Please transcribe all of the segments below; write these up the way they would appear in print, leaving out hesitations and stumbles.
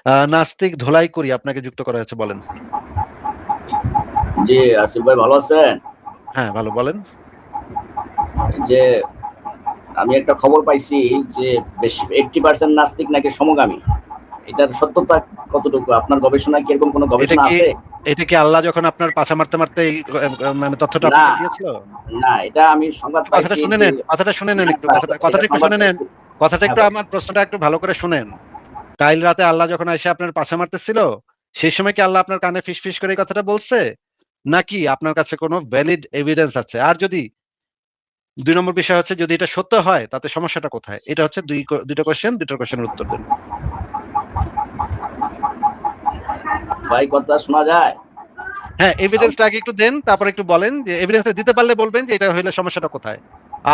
নাস্তিক ধোলাই করি আপনাকে যুক্ত করা হয়েছে, বলেন। জি আসিফ ভাই, ভালো আছেন? হ্যাঁ ভালো, বলেন। যে আমি একটা খবর পাইছি যে বেশি 80% নাস্তিক নাকি সমগামী। এটার সত্যতা কতটুকু? আপনার গবেষণায় কি এরকম কোনো এটা গবেষণা কি আছে? এটা কি আল্লাহ যখন আপনার পাছা মারতে মারতে এই মানে তথ্যটা না আপনাকে দিয়েছিল? না, এটা আমি সংবাদ কথাটা পাইছি শুনে যে নেন, কথাটা শুনে নেন একটু, এটা কথাটা একটু সংবাদ শুনে নেন, পাইছি। কথাটা হ্যাঁ একটু, ভাই, আমার প্রশ্নটা একটু ভালো করে শুনেন। কাল রাতে আল্লাহ যখন এসে আপনার পাছা মারতেছিল, সেই সময় কি আল্লাহ আপনার কানে ফিস ফিস করে এই কথাটা বলছে, নাকি আপনার কাছে কোনো ভ্যালিড এভিডেন্স আছে? আর যদি 2 নম্বর বিষয় হচ্ছে, যদি এটা সত্য হয় তাতে সমস্যাটা কোথায়? এটা হচ্ছে দুইটা কোশ্চেন, দুইটা কোশ্চেনের উত্তর দেন। ভাই কথা শোনা যায়? হ্যাঁ, সাউন্ড এভিডেন্সটা আগে একটু দেন, তারপর একটু বলেন যে এভিডেন্সটা দিতে পারলে বলবেন যে এটা হইলে সমস্যাটা কোথায়।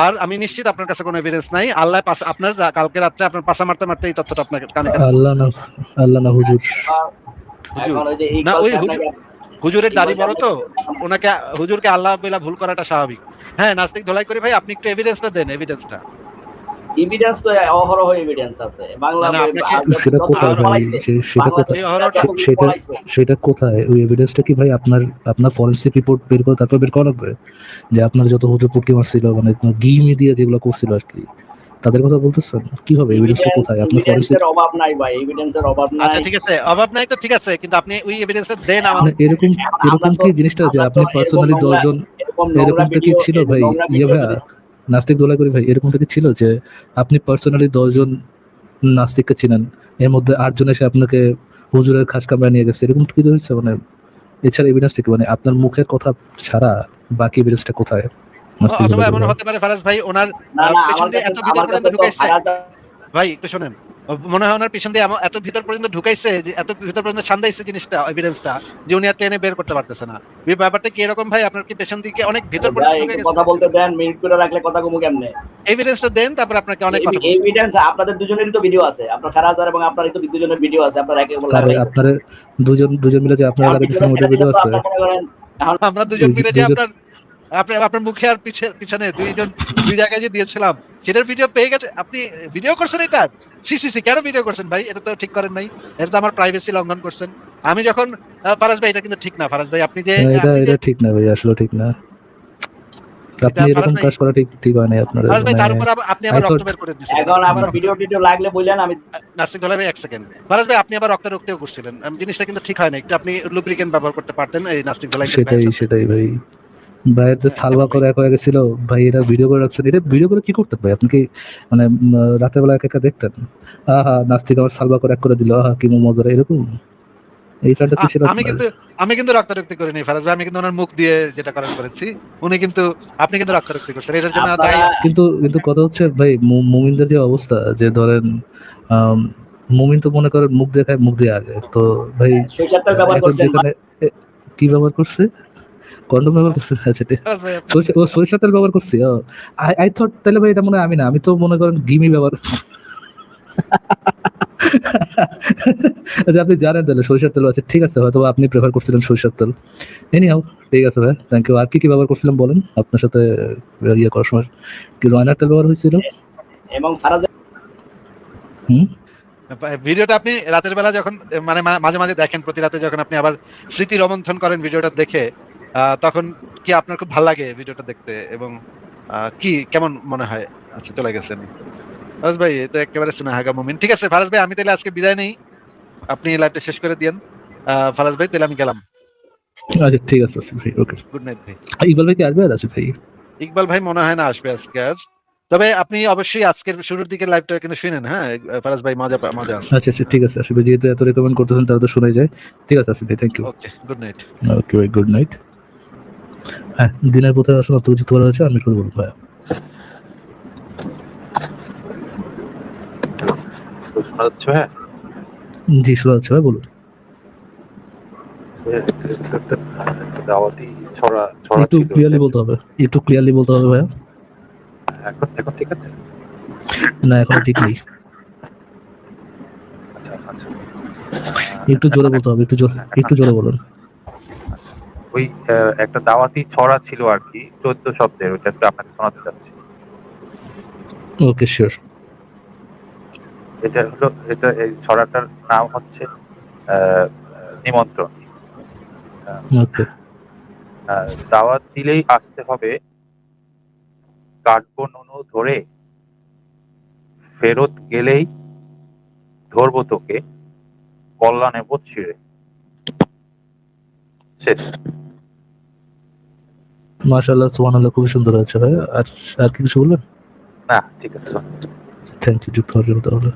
আর আমি নিশ্চিত আপনার কাছে কোনো এভিডেন্স নাই। আল্লাহ আপনার কালকে রাত্রে আপনার পাছা মারতে মারতে এই তথ্যটা আপনার কানে কানে আল্লাহ বলছে। না, আল্লাহ না হুজুর। হুজুর এখন ওই যে না, ইকবাল ওই সাহেব হুজুর, নাকি হুজুরের দাড়ি ইকবাল সাহেব বড় নাকি তো, ওনাকে, হুজুরকে আল্লাহ বলে ভুল করাটা স্বাভাবিক। হ্যাঁ, নাস্তিক ধোলাই করে ভাই, আপনি একটু এভিডেন্সটা দেন, এভিডেন্সটা। এভিডেন্স তো অহরহ এভিডেন্স আছে বাংলা না না, আপনাকে সেটা যত কোথায় বই ভাই? পড়াইছে, সেটা বাংলা কোথায়? এই ছাত্ররা অহরটা যত বই সেটা পড়াইছে। সেটা কোথায়? ওই এভিডেন্সটা কি ভাই আপনার আপনার ফরেনসিক রিপোর্ট বের করে তারপর বের করা লাগবে? যে আপনার যত হুজুর পুটকি মারছিল, মানে গিমি দিয়ে যেগুলো করছিল আর কি, তাদের কথা বলতেছেন? কিভাবে এভিডেন্সটা কোথায় আপনার ফরেনসিক? এভিডেন্সের অভাব নাই ভাই, এভিডেন্সের অভাব আচ্ছা নাই। ঠিক আছে, অভাব নাই তো ঠিক আছে, কিন্তু আপনি ওই এভিডেন্সটা দেন মানে আমাদেরকে। এরকম এখন এরকম কি জিনিসটা যে আপনি পার্সোনালি 10 জন, এরকম নোংরা এরকমটা কি ভিডিও, ছিল এরকম ভাই? নোংরা ইয়ে ভিডিও ভাইয়া, যদি নাস্তিক দোলা করি ভাই, এরকমটা কি ছিল যে আপনি পার্সোনালি 10 জন নাস্তিককে চিনেন, এর মধ্যে 8 জন এসে আপনাকে হুজুরের খাস কামরায় নিয়ে গেছে, এরকম কি হয়েছে? মানে এছাড়া এভিডেন্সটা কি, মানে আপনার মুখের কথা ছাড়া বাকি এভিডেন্সটা কোথায় নাস্তিক দোলা অথবা করি এমন ভাই? হতে পারে ফারাজ ভাই, ওনার না না, পেছন দিয়ে এত ভিতর আমার কাছে পর্যন্ত তো ঢুকাইছে। ফারাজ ভাই একটু শোনেন, মনে হয় ওনার পিছন দিয়ে এত ভিতর পর্যন্ত ঢুকাইছে, যে এত ভিতর পর্যন্ত সান্দাইছে জিনিসটা, এভিডেন্সটা, যে উনি আর টেনে বের করতে পারতেছে না। এই ব্যাপারটা কি এরকম ভাই? আপনার কি পেছন দিকে অনেক ভিতর ভাই পর্যন্ত ঢুকে একটু গেছে? কথা বলতে দেন, মিউট করে রাখলে কথা কমু কেমনে? এভিডেন্সটা দেন, তারপর আপনাকে অনেক কথা বলতে হবে। এভিডেন্স আপনাদের দুজনেরই তো ভিডিও আছে, আপনার ফারাজ এবং আপনারই তো দুজনের ভিডিও আছে, আপনারা একে বলে কারে? লাগাইতেছেন। আপনারা দুজন দুজন মিলে যে আপনারা এখন লাগাইতেছেন ভিডিওটা ওইটা ছেড়ে দিলে ভিডিও তো আছে? আপনার মনে করেন এখন আমরা দুজন মিলে যে দুজন আপনার আপনার মুখে আর পিছনে দুই জায়গায় যে দিয়েছিলাম, সেটার ভিডিও পেয়ে গেছে। আপনি ভিডিও করছেন এটা? সি সি সি, কেন ভিডিও করছেন ভাই? এটা তো ঠিক করেন নাই, এটা তো আমার প্রাইভেসি লঙ্ঘন করছেন। আমি যখন ফারাজ ভাই, এটা কিন্তু ঠিক না ফারাজ ভাই, এটা আপনি যে এটা ঠিক না ভাই, আসলে ঠিক না। এটা আপনি ফারাজ এরকম ভাই, কাজ করা ঠিক ঠিক হয় না আপনার। ফারাজ ভাই মানে তার উপর আপনি আই আবার রক্ত থট, বের করে দিয়েছিলেন। এখন আমার আপনার ভিডিও টিডিও লাগলে বললেন আমি। নাস্তিক ধরে ভাই, 1 সেকেন্ড ফারাজ ভাই, আপনি আবার রক্তারক্তিও করছিলেন। জিনিসটা কিন্তু ঠিক হয় না, একটু আপনি লুব্রিকেন্ট ব্যবহার করতে পারতেন এই নাস্তিক ধলাই ভাইয়ের সেটাই সাথে। সেটাই ভাই। ভাইয়ের যে সালবা কেমন ভাই? করে এক হয়ে গেছিল ভাই, এটা ভিডিও করে রাখছেন, এটা ভিডিও করে কি করতেন ভাই? আপনি কি মানে রাতের বেলা একা একা দেখতেন? আহা নাস্তিক আমার সালবা করে এক করে দিল, আহা কি মজা, এরকম এই ফ্যান্টাসি ছিল আমি আপনার? কিন্তু আমি কিন্তু রক্তারক্তি করিনি ফারাজ ভাই, আমি কিন্তু ওনার মুখ দিয়ে যেটা করার করেছি। উনি কিন্তু, আপনি কিন্তু রক্তারক্তি করছেন, এটার জন্য দায়ী আপনারা আপনি। কিন্তু কিন্তু কথা হচ্ছে ভাই, মুমিনদের যে অবস্থা, যে ধরেন মুমিন তো মনে করেন মুখ দেখায় মুখ দিয়ে আগে তো ভাই। সরিষার তেল ব্যবহার এখন করছেন যেখানে কি ব্যবহার করছে? কন্ডম ব্যবহার করছে? আচ্ছা ফারাজ ভাই আপনি সরিষার তেল ব্যবহার করছি। আই থট তাহলে ভাই এটা মনে হয় আমি না, আমি তো মনে করেন গিমি ব্যবহার। আচ্ছা আপনি জানেন তাহলে সরিষার তেল আছে, ঠিক আছে, হয়তো আপনি প্রেফার করছিলেন সরিষার তেল। এনিহাউ, ঠিক আছে ভাই, থ্যাংক ইউ। আর কি কি ব্যবহার করছিলেন বলেন? আপনার সাথে ইয়ে করার সময় কি রয়নার তেল ব্যবহার হয়েছিল? এবং ফারাজ হুম। ভিডিওটা আপনি রাতের বেলা যখন, মানে মাঝে মাঝে দেখেন, প্রতি রাতে যখন আপনি আবার স্মৃতি রোমন্থন করেন ভিডিওটা দেখে, তখন কি আপনার খুব ভালো লাগে ভিডিওটা দেখতে, এবং কি কেমন মনে হয়? আচ্ছা চলে গেছেন ফারাজ ভাই, এটা একেবারে শোনা হাগা মুমিন। ঠিক আছে ফারাজ ভাই, আমি তাহলে আজকে বিদায় নেই, আপনি লাইভটা শেষ করে দিয়েন। ফারাজ ভাই তাহলে আমি গেলাম। আচ্ছা ঠিক আছে আসিফ ভাই, ওকে। গুড নাইট ভাই। ইকবাল ভাই কি আসবে আর? আসিফ ভাই ইকবাল ভাই মনে হয় না আসবে আজকে আর। তবে আপনি অবশ্যই আজকের শুরুর দিকে লাইভটা কিন্তু শুনেন। হ্যাঁ ফারাজ ভাই, মজা মজা আছে। আচ্ছা আচ্ছা ঠিক আছে আসিফ ভাই, যেহেতু এত রেকমেন্ড করতেছেন তাহলে তো শোনাই যায়। ঠিক আছে আসিফ ভাই, thank you. Okay, good night. Okay ভাই, গুড নাইট। হ্যাঁ, দিনের পথে আসলে অত্যুচিত করা হয়েছে, আমি শুরু বলবো ভাই। শোনা যাচ্ছে ভাইয়া? জি শোনা যাচ্ছে ভাই, বলুন। দাওয়াতি ছড়া ছড়া একটু ছিল। ক্লিয়ারলি বলতে হবে, একটু ক্লিয়ারলি বলতে হবে ভাইয়া। এখন এখন ঠিক আছে? না এখনো ঠিক নেই, আচ্ছা আচ্ছা। একটু জোরে বলতে হবে, একটু জোরে বলুন। আচ্ছা, ওই একটা দাওয়াতি ছড়া ছিল আর কি, 14 শব্দের, ওইটা একটু আপনাকে শোনাতে চাচ্ছি। Okay sure. এটা এই ছড়াটার নাম হচ্ছে নিমন্ত্রণ। ওকে। দাওয়াত দিলেই আসতে হবে, কাটবো নুনু ধরে, ফেরত গেলেই ধরবো তোকে, কল্লা নেব ছিঁড়ে। শেষ। মাশাআল্লাহ, সুবহানাল্লাহ, খুবই সুন্দর হয়েছে ভাই। আর আর কি কিছু বলবেন? না, ঠিক আছে। থ্যাংক ইউ যুক্ত হওয়ার জন্য। তাহলে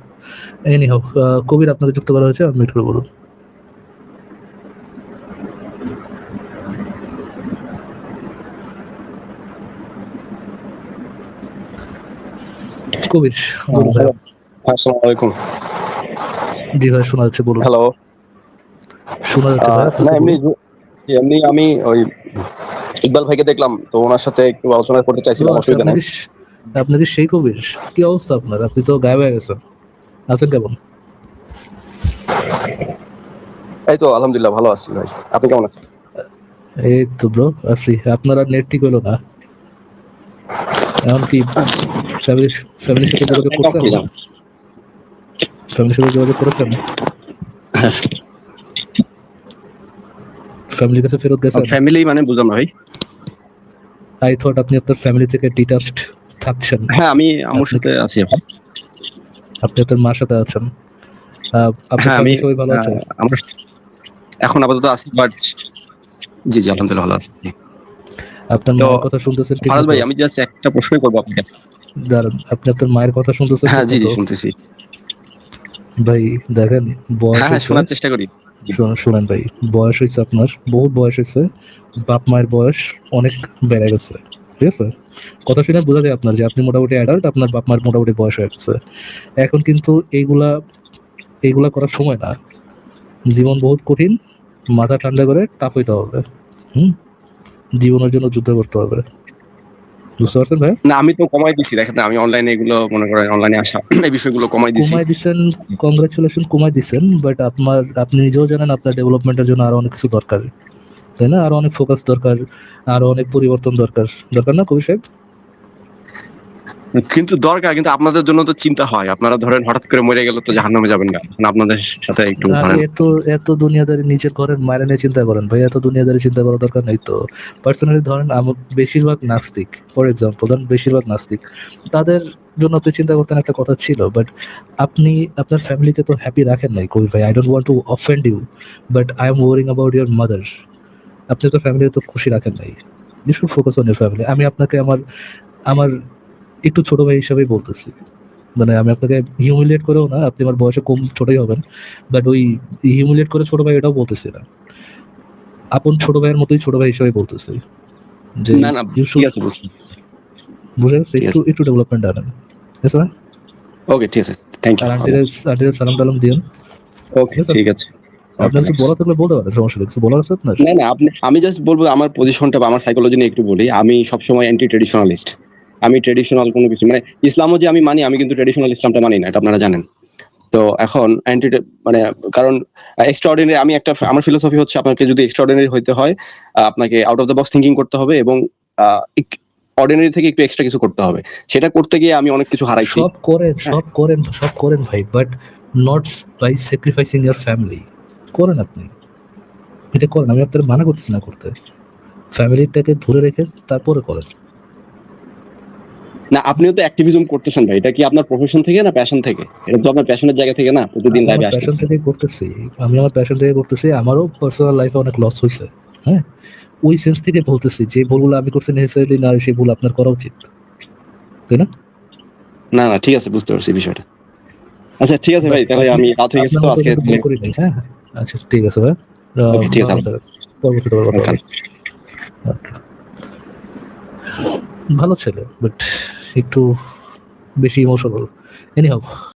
এনি হাউ, কবির আপনাকে যুক্ত করা হয়েছে, আপনি একটু বলুন। কবির বলুন ভাই। আসসালামু আলাইকুম। জি ভাই, শোনা যাচ্ছে, বলুন। হ্যালো। শোনা যাচ্ছে ভাই, না, আপনাকে এমনি বলুন। এমনি আমি ওই ইকবাল ভাইকে দেখলাম, তো ওনার সাথে একটু আলোচনা করতে ও চাইছিলাম, আচ্ছা, অসুবিধা নেই। আপনি কি সেই কবির? কি অবস্থা আপনার? আপনি তো গায়েব হয়ে গেছেন, আছেন কেমন? এই তো আলহামদুলিল্লাহ ভালো আছি ভাই, আপনি কেমন আছেন? এই তো ব্রো আছি। আপনার আর নেট ঠিক হলো না, এমনকি ফ্যামিলির সাথে যোগাযোগ করছেন? ফ্যামিলির সাথে যোগাযোগ করেছেন? ফ্যামিলির কাছে ফেরত গেছেন? ফ্যামিলি মানে বুঝলাম না ভাই। আই থট আপনি আপনার ফ্যামিলি থেকে ডিটাচড থাকছেন। হ্যাঁ, আমি আম্মুর সাথে আছি এখন। আপনি আপনার মার সাথে আছেন। আপনার হ্যাঁ, আমি ফ্যামিলি সবাই ভালো আছে? আমরা এখন আপাতত আছি, বাট জি জি আলহামদুলিল্লাহ ভালো আছি। আপনার তো মায়ের কথা শুনতেছেন ঠিক ফারাজ মতো? ভাই, আমি জাস্ট একটা প্রশ্নই করবো আপনার কাছে। দাঁড়ান, আপনি আপনার মায়ের কথা শুনতেছেন হ্যাঁ ঠিক জি জি মতো? শুনতেছি। ভাই দেখেন, বয়স হ্যাঁ হ্যাঁ, হয়েছে। শোনার চেষ্টা করি। শুনেন ভাই, বয়স হয়েছে আপনার, বহুত বয়স হয়েছে। বাপ মায়ের বয়স অনেক বেড়ে গেছে, ঠিক আছে? কথা শুনে বোঝা যায় আপনার যে আপনি মোটামুটি অ্যাডাল্ট, আপনার বাপ মায়ের মোটামুটি বয়স হয়ে গেছে। এখন কিন্তু এইগুলা করার সময় না। জীবন বহুত কঠিন, মাথা ঠান্ডা করে টাফ হইতে হবে। জীবনের জন্য যুদ্ধ করতে হবে, বুঝতে পারছেন ভাই? না, আমি তো কমাই দিছি, দেখেন আমি অনলাইনে এগুলো মনে করেন অনলাইনে আসা এই বিষয়গুলো কমাই দিছি। কমাই দিচ্ছেন, কংগ্রাচুলেশন, কমাই দিচ্ছেন, বাট আপনি নিজেও জানেন আপনার ডেভেলপমেন্টের জন্য আরো অনেক কিছু দরকার, তাই না? আরো অনেক ফোকাস দরকার, আরো অনেক পরিবর্তন দরকার না কবি সাহেব? কিন্তু দরকার, কিন্তু আপনাদের জন্য তো চিন্তা হয়, আপনারা ধরেন হঠাৎ করে মরে গেল তো জাহান্নামে যাবেন না, আপনাদের সাথে একটু আরে ধরেন। এত দুনিয়াদারি নিজের ঘরের মায়ের নিয়ে চিন্তা করেন ভাই, এত দুনিয়াদারি চিন্তা করার দরকার নেই তো। পার্সোনালি ধরেন আমার বেশিরভাগ নাস্তিক, ফর এক্সাম্পল ধরেন বেশিরভাগ নাস্তিক, তাদের জন্য আপনি চিন্তা করতেন একটা কথা ছিল, বাট আপনি আপনার ফ্যামিলিকে তো হ্যাপি রাখেন নাই কবি ভাই। I don't want to offend you, but I am worrying about your mother. আপনি তো ফ্যামিলিকে তো খুশি রাখেন নাই। You should focus on your family. আমি আপনাকে আমার একটু ছোট ভাই হিসাবেই বলতেছি, মানে আমি আপনাকে হিউমিলিয়েট করেও না, আপনি আমার বয়সে কম ছোটই হবেন, বাট ওই হিউমিলিয়েট করে ছোট ভাই এটাও বলতেছি না, আপন ছোট ভাইয়ের মতোই ছোট ভাই হিসেবে বলতেছি যে না না, ইউ ঠিক শুড, আছে, বুঝছি। বুঝে গেছে? ঠিক আছে, একটু ডেভেলপমেন্ট আনেন, ঠিক আছে? ওকে ঠিক আছে, থ্যাংক আর ইউ। আন্টির সালাম টালাম দিন, ওকে ঠিক আছে? ঠিক আছে। আপনার Okay, কিছু বলা থাকলে বলতে পারেন, সমস্যা নেই। কিছু বলার আছে আপনার? না না, আমি জাস্ট বলবো আমার পজিশনটা বা আমার সাইকোলজি নিয়ে একটু বলি। আমি সবসময় অ্যান্টি ট্রেডিশনালিস্ট। আমি ট্রেডিশনাল কোনো কিছু মানে ইসলামও যে আমি মানি, আমি কিন্তু ট্রেডিশনাল ইসলামটা মানি না, এটা আপনারা জানেন। তো এখন অ্যান্টি মানে কারণ এক্সট্রাঅর্ডিনারি, আমি একটা আমার ফিলোসফি হচ্ছে আপনাকে যদি এক্সট্রাঅর্ডিনারি হইতে হয় আপনাকে out of the box thinking করতে হবে এবং অর্ডিনারি থেকে একটু এক্সট্রা কিছু করতে হবে। সেটা করতে গিয়ে আমি অনেক কিছু হারাইছি। সব করেন ভাই, but not by sacrificing your family. করেন আপনি, এটা করেন, আমি আপনার মানা করতেছি না করতে। ফ্যামিলিটাকে ধরে রেখে তারপরে করেন। না, আপনিও তো অ্যাক্টিভিজম করতেছেন ভাই, এটা কি আপনার প্রফেশন থেকে না প্যাশন থেকে? এটা তো আপনার প্যাশনের জায়গা থেকে না, প্রতিদিন আমি লাইভে আমার প্যাশন আসতেছেন। থেকেই করতেছি, আমারও পার্সোনাল লাইফে অনেক লস হয়েছে, হ্যাঁ? ওই সেন্স থেকে বলতেছি যে ভুলগুলো আমি করছি নেসেসারিলি না, সেই ভুল আপনার করা উচিত, তাই না? না না, ঠিক আছে, বুঝতে পারছি বিষয়টা। আচ্ছা ঠিক আছে ভাই, তাহলে আমি রাত হয়ে গেছে তো আজকে। ভুল করি নাই, হ্যাঁ? আচ্ছা ঠিক আছে ভাই, ওকে ঠিক আছে, পরবর্তীতে আবার কথা হবে। Okay. ভালো ছেলে, বাট একটু বেশি ইমোশনাল। এনি হোক,